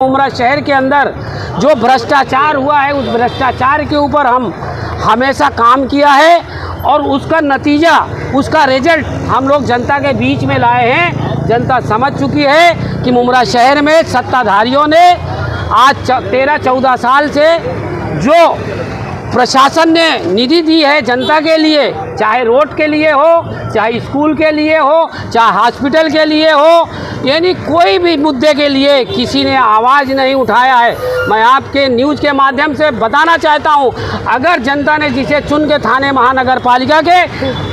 उमरा शहर के अंदर जो भ्रष्टाचार हुआ है, उस भ्रष्टाचार के ऊपर हम हमेशा काम किया है और उसका नतीजा, उसका रिजल्ट हम लोग जनता के बीच में लाए हैं। जनता समझ चुकी है कि उमरा शहर में सत्ताधारियों ने आज 13-14 साल से जो प्रशासन ने निधि दी है जनता के लिए, चाहे रोड के लिए हो, चाहे स्कूल के लिए हो, चाहे हॉस्पिटल के लिए हो, यानी कोई भी मुद्दे के लिए किसी ने आवाज़ नहीं उठाया है। मैं आपके न्यूज़ के माध्यम से बताना चाहता हूं, अगर जनता ने जिसे चुन के थाने महानगर पालिका के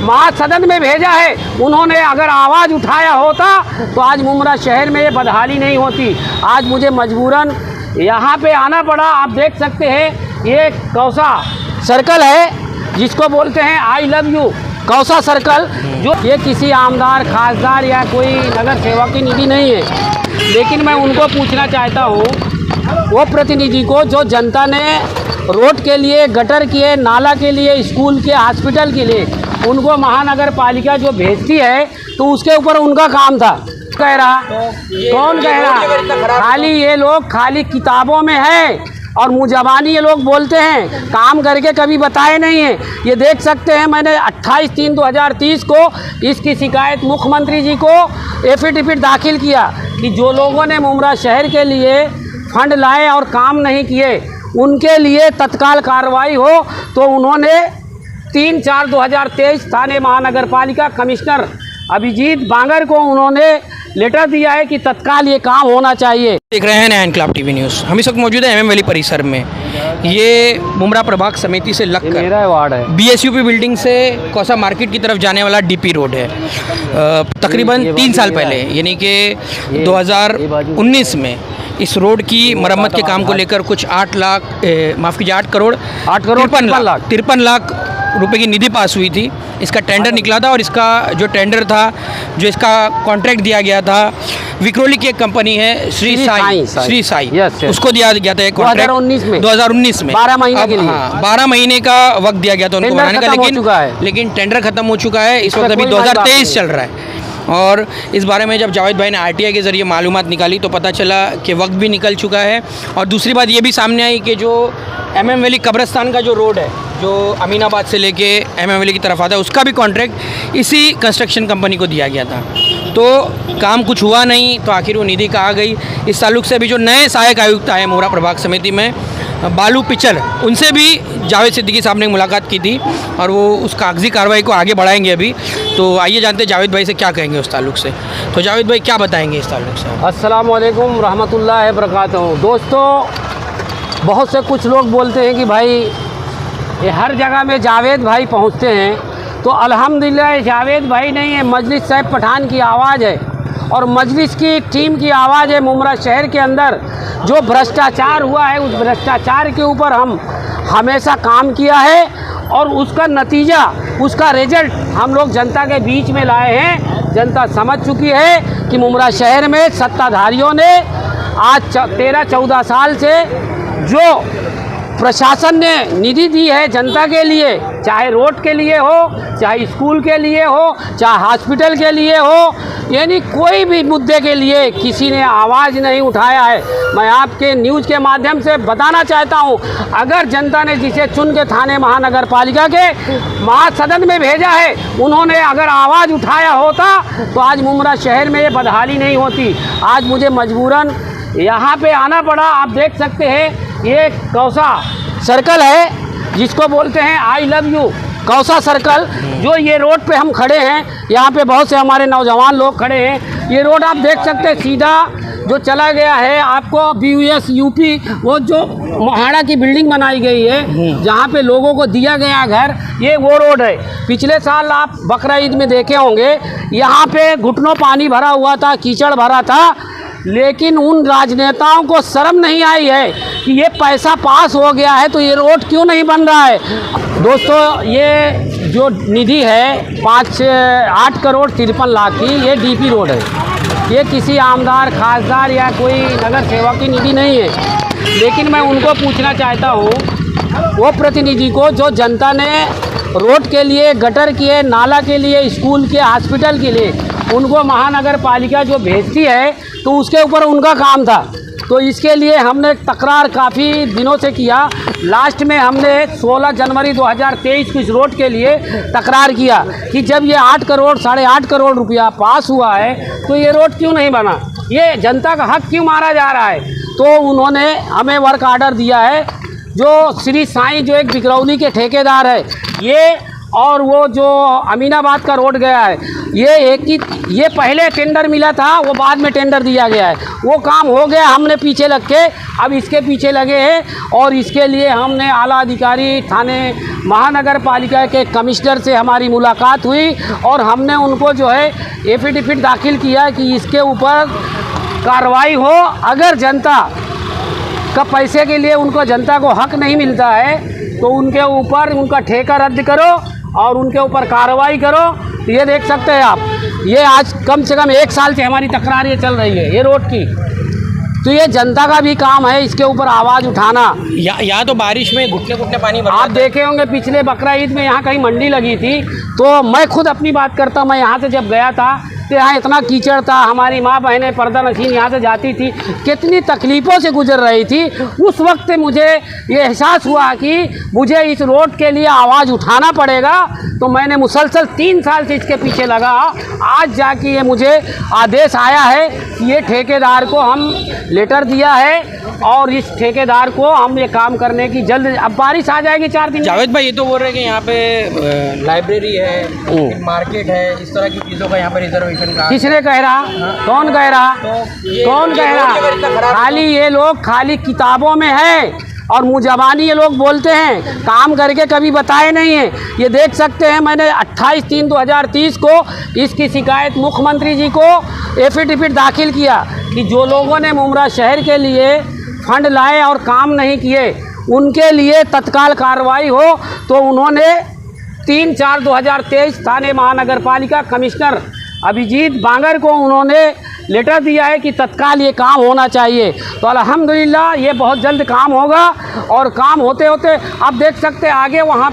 महासदन में भेजा है, उन्होंने अगर आवाज़ उठाया होता तो आज मुमरा शहर में ये बदहाली नहीं होती। आज मुझे मजबूरन यहाँ पे आना पड़ा। आप देख सकते हैं ये कौसा सर्कल है जिसको बोलते हैं I love you Kausa circle, जो ये किसी आमदार खासदार या कोई नगर सेवक की निधि नहीं है। लेकिन मैं उनको पूछना चाहता हूँ, वो प्रतिनिधि को जो जनता ने रोड के लिए, गटर के, नाला के लिए, स्कूल के, हॉस्पिटल के लिए उनको महानगर पालिका जो भेजती है, तो उसके ऊपर उनका काम था। कह रहा कौन कह रहा? खाली ये लोग खाली किताबों में है और मुँह जबानी ये लोग बोलते हैं, काम करके कभी बताए नहीं हैं। ये देख सकते हैं, मैंने 28/3/2030 को इसकी शिकायत मुख्यमंत्री जी को एफिडेविट दाखिल किया कि जो लोगों ने मुमरा शहर के लिए फंड लाए और काम नहीं किए, उनके लिए तत्काल कार्रवाई हो। तो उन्होंने 3/4/2023 थाने महानगर पालिका कमिश्नर अभिजीत बांगर को उन्होंने लेटर दिया है कि तत्काल ये काम होना चाहिए। देख रहे हैं नया इनकलाब टीवी न्यूज़। हम इस वक्त मौजूद है MM वैली परिसर में। ये मुमरा प्रभाग समिति से लगकर मेरा वार्ड है। BSUP बिल्डिंग से कौसा मार्केट की तरफ जाने वाला DP रोड है। तकरीबन 3 साल पहले यानी कि 2019 में इस रोड की मरम्मत के काम को लेकर कुछ 8 करोड़ 53 लाख रुपए की निधि पास हुई थी। इसका टेंडर निकला था और इसका जो टेंडर था, जो इसका कॉन्ट्रैक्ट दिया गया था, विक्रोली की एक कंपनी है श्री साई, उसको दिया गया था 2019 में 12 महीने के लिए। हाँ, 12 महीने का वक्त दिया गया था उनको बनाने का, लेकिन टेंडर खत्म हो चुका है। इस वक्त अभी 2023 चल रहा है। और इस बारे में जब जावेद भाई ने RTI के ज़रिए मालूमात निकाली तो पता चला कि वक्त भी निकल चुका है। और दूसरी बात ये भी सामने आई कि जो MM वैली कब्रिस्तान का जो रोड है, जो अमीनाबाद से लेके MM वैली की तरफ आता है, उसका भी कॉन्ट्रैक्ट इसी कंस्ट्रक्शन कंपनी को दिया गया था। तो काम कुछ हुआ नहीं, तो आखिर वो निधि कहाँ गई? इस ताल्लुक से अभी जो नए सहायक आयुक्त आए मुमरा प्रभाग समिति में, बालू पिचर, उनसे भी जावेद सिद्दीकी साहब ने मुलाकात की थी और वो उस कागजी कार्रवाई को आगे बढ़ाएंगे अभी। तो आइए जानते हैं जावेद भाई से क्या कहेंगे उस ताल्लुक से। तो जावेद भाई क्या बताएंगे इस ताल्लुक से? अस्सलाम वालेकुम रहमतुल्लाहि व बरकातहू। दोस्तों, बहुत से कुछ लोग बोलते हैं कि भाई ये हर जगह में जावेद भाई पहुंचते हैं, तो अल्हम्दुलिल्लाह जावेद भाई नहीं है, मजलिस साहब पठान की आवाज़ है और मजलिस की टीम की आवाज़ है। मुमरा शहर के अंदर जो भ्रष्टाचार हुआ है, उस भ्रष्टाचार के ऊपर हम हमेशा काम किया है और उसका नतीजा, उसका रिजल्ट हम लोग जनता के बीच में लाए हैं। जनता समझ चुकी है कि मुमरा शहर में सत्ताधारियों ने आज 13-14 साल से जो प्रशासन ने निधि दी है जनता के लिए, चाहे रोड के लिए हो, चाहे स्कूल के लिए हो, चाहे हॉस्पिटल के लिए हो, यानी कोई भी मुद्दे के लिए किसी ने आवाज़ नहीं उठाया है। मैं आपके न्यूज़ के माध्यम से बताना चाहता हूं, अगर जनता ने जिसे चुन के थाने महानगर पालिका के महासदन में भेजा है, उन्होंने अगर आवाज़ उठाया होता तो आज मुमरा शहर में ये बदहाली नहीं होती। आज मुझे मजबूरन यहाँ पे आना पड़ा। आप देख सकते हैं ये कौसा सर्कल है जिसको बोलते हैं I love you Kausa circle, जो ये रोड पे हम खड़े हैं, यहाँ पे बहुत से हमारे नौजवान लोग खड़े हैं। ये रोड आप देख सकते हैं सीधा जो चला गया है आपको BUS UP, वो जो मोहाड़ा की बिल्डिंग बनाई गई है जहाँ पे लोगों को दिया गया घर, ये वो रोड है। पिछले साल आप बकरा ईद में देखे होंगे, यहाँ पे घुटनों पानी भरा हुआ था, कीचड़ भरा था, लेकिन उन राजनेताओं को शर्म नहीं आई है कि ये पैसा पास हो गया है तो ये रोड क्यों नहीं बन रहा है। दोस्तों, ये जो निधि है 8 करोड़ 53 लाख की, ये DP रोड है। ये किसी आमदार खासदार या कोई नगर सेवक की निधि नहीं है। लेकिन मैं उनको पूछना चाहता हूँ, वो प्रतिनिधि को जो जनता ने रोड के लिए, गटर के, नाला के लिए, स्कूल के, हॉस्पिटल के लिए उनको महानगर पालिका जो भेजती है, तो उसके ऊपर उनका काम था। तो इसके लिए हमने तकरार काफ़ी दिनों से किया। लास्ट में हमने 16 जनवरी 2023 को इस रोड के लिए तकरार किया कि जब ये 8 करोड़ 8.5 करोड़ रुपया पास हुआ है तो ये रोड क्यों नहीं बना, ये जनता का हक क्यों मारा जा रहा है। तो उन्होंने हमें वर्क आर्डर दिया है, जो श्री साईं जो एक बिकरौली के ठेकेदार है ये, और वो जो अमीनाबाद का रोड गया है ये एक ही, ये पहले टेंडर मिला था, वो बाद में टेंडर दिया गया है, वो काम हो गया, हमने पीछे लग के अब इसके पीछे लगे हैं। और इसके लिए हमने आला अधिकारी थाने महानगर पालिका के कमिश्नर से हमारी मुलाकात हुई और हमने उनको जो है एफिडेविट दाखिल किया कि इसके ऊपर कार्रवाई हो। अगर जनता का पैसे के लिए उनको जनता को हक नहीं मिलता है तो उनके ऊपर उनका ठेका रद्द करो और उनके ऊपर कार्रवाई करो। तो ये देख सकते हैं आप, ये आज कम से कम 1 साल से हमारी तकरार ये चल रही है ये रोड की। तो ये जनता का भी काम है इसके ऊपर आवाज़ उठाना। यहाँ तो बारिश में घुटने घुटने पानी भर आप देखे होंगे पिछले बकरा ईद में यहाँ कहीं मंडी लगी थी, तो मैं खुद अपनी बात करता, मैं यहाँ से जब गया था तो यहाँ इतना कीचड़ था, हमारी माँ बहनें पर्दा नशीन यहाँ से जाती थी, कितनी तकलीफ़ों से गुजर रही थी। उस वक्त मुझे ये एहसास हुआ कि मुझे इस रोड के लिए आवाज़ उठाना पड़ेगा। तो मैंने मुसलसल 3 साल से इसके पीछे लगा। आज जाके ये मुझे आदेश आया है कि ये ठेकेदार को हम लेटर दिया है और इस ठेकेदार को हम ये काम करने की जल्द, अब बारिश आ जाएगी 4 दिन। जावेद भाई ये तो बोल रहे हैं कि यहाँ पे लाइब्रेरी है, मार्केट है, इस तरह की चीज़ों का यहाँ पर रिजर्वेशन का किसने कह रहा, कौन कह रहा, कौन कह रहा? खाली ये लोग खाली किताबों में है और मुँहज़बानी ये लोग बोलते हैं, काम करके कभी बताए नहीं है। ये देख सकते हैं मैंने 28/3/2030 को इसकी शिकायत मुख्यमंत्री जी को एफिडेविट दाखिल किया कि जो लोगों ने मुमरा शहर के लिए फंड लाए और काम नहीं किए उनके लिए तत्काल कार्रवाई हो। तो उन्होंने 3/4/2023 थाने महानगर पालिका कमिश्नर अभिजीत बांगर को उन्होंने लेटर दिया है कि तत्काल ये काम होना चाहिए। तो अल्हम्दुलिल्लाह ये बहुत जल्द काम होगा और काम होते होते आप देख सकते हैं आगे वहाँ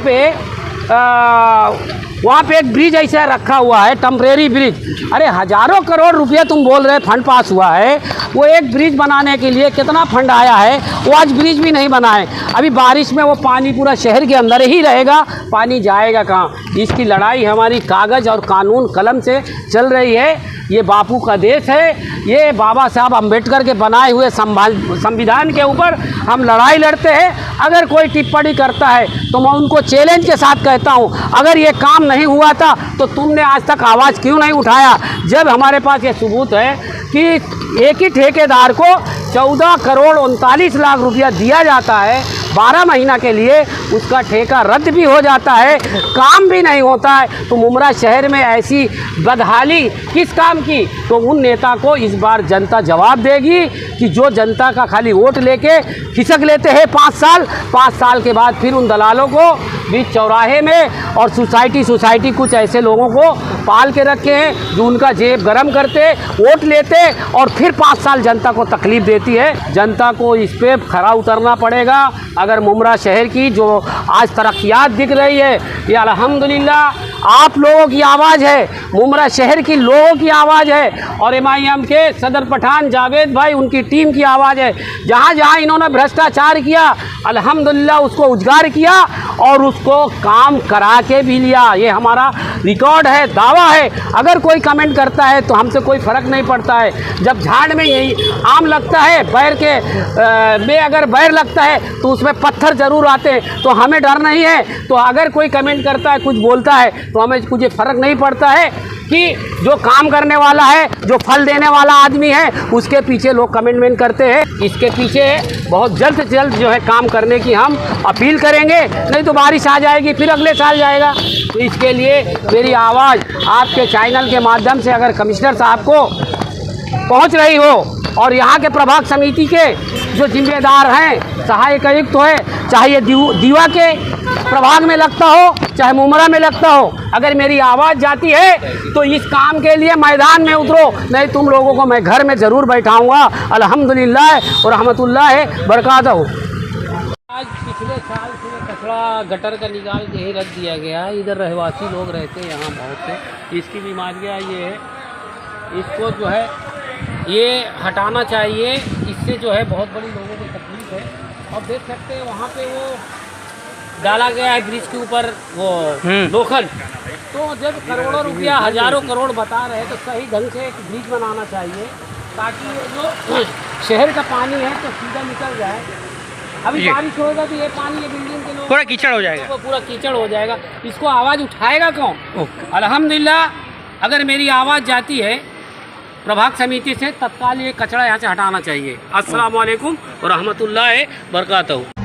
पे एक ब्रिज ऐसा रखा हुआ है, टेम्परेरी ब्रिज। अरे हज़ारों करोड़ रुपये तुम बोल रहे फंड पास हुआ है, वो एक ब्रिज बनाने के लिए कितना फंड आया है, वो आज ब्रिज भी नहीं बना है। अभी बारिश में वो पानी पूरा शहर के अंदर ही रहेगा, पानी जाएगा कहाँ। इसकी लड़ाई हमारी कागज़ और कानून कलम से चल रही है। ये बापू का देश है, ये बाबा साहब अम्बेडकर के बनाए हुए संविधान के ऊपर हम लड़ाई लड़ते हैं। अगर कोई टिप्पणी करता है तो मैं उनको चैलेंज के साथ कहता हूँ, अगर ये काम नहीं हुआ था तो तुमने आज तक आवाज़ क्यों नहीं उठाया, जब हमारे पास ये सबूत है कि एक ही ठेकेदार को 14 करोड़ 39 लाख रुपया दिया जाता है 12 महीना के लिए, उसका ठेका रद्द भी हो जाता है, काम भी नहीं होता है। तो मुमरा शहर में ऐसी बदहाली किस काम की? तो उन नेता को इस बार जनता जवाब देगी कि जो जनता का खाली वोट लेके खिसक लेते हैं 5 साल के बाद फिर उन दलालों को बीच चौराहे में और सोसाइटी कुछ ऐसे लोगों को पाल के रखे हैं जो उनका जेब गरम करते, वोट लेते और फिर 5 साल जनता को तकलीफ़ देती है। जनता को इस पे खरा उतरना पड़ेगा। अगर मुमरा शहर की जो आज तरक्यात दिख रही है ये अल्हम्दुलिल्लाह आप लोगों की आवाज़ है, मुमरा शहर की लोगों की आवाज़ है और MIM के सदर पठान जावेद भाई उनकी टीम की आवाज़ है। जहाँ जहाँ इन्होंने भ्रष्टाचार किया अल्हम्दुलिल्लाह उसको उजागर किया और उसको काम करा के भी लिया। ये हमारा रिकॉर्ड है, दावा है। अगर कोई कमेंट करता है तो हमसे कोई फ़र्क नहीं पड़ता है। जब झाड़ में यही आम लगता है, बैर के में अगर बैर लगता है तो उसमें पत्थर ज़रूर आते हैं, तो हमें डर नहीं है। तो अगर कोई कमेंट करता है, कुछ बोलता है तो हमें कुछ फ़र्क नहीं पड़ता है कि जो काम करने वाला है, जो फल देने वाला आदमी है, उसके पीछे लोग कमेंटमेंट करते हैं। इसके पीछे बहुत जल्द से जल्द जो है काम करने की हम अपील करेंगे, नहीं तो बारिश आ जाएगी फिर अगले साल जाएगा। तो इसके लिए मेरी आवाज़ आपके चैनल के माध्यम से अगर कमिश्नर साहब को पहुंच रही हो और यहाँ के प्रभाग समिति के जो जिम्मेदार हैं, सहायक आयुक्त है, चाहे ये दीवा के प्रभाग में लगता हो चाहे मुमरा में लगता हो, अगर मेरी आवाज़ जाती है तो इस काम के लिए मैदान में उतरो, नहीं तुम लोगों को मैं घर में ज़रूर बैठाऊंगा। अल्हम्दुलिल्लाह और रहमतुल्लाह बरकातहू। आज पिछले साल से कचरा गटर का निकाल के ही रख दिया गया है। इधर रहवासी लोग रहते हैं यहाँ बहुत से, इसकी बीमारियाँ ये है, इसको जो है ये हटाना चाहिए। इससे जो है बहुत बड़ी लोगों को तकलीफ है। अब देख सकते हैं वहाँ पे वो डाला गया है ब्रिज के ऊपर वो लोखंड, तो जब करोड़ों रुपया हजारों करोड़ बता रहे हैं तो सही ढंग से एक ब्रिज बनाना चाहिए ताकि जो शहर का पानी है तो सीधा निकल जाए। अभी बारिश होगा तो ये पानी ये बिल्डिंग के लोग पूरा कीचड़ हो जाएगा, तो पूरा कीचड़ हो जाएगा। इसको आवाज़ उठाएगा कौन? अल्हम्दुलिल्लाह अगर मेरी आवाज़ जाती है प्रभाग समिति से, तत्काल ये कचरा यहाँ से हटाना चाहिए। अस्सलाम वालेकुम व रहमतुल्लाहि व बरकातहू।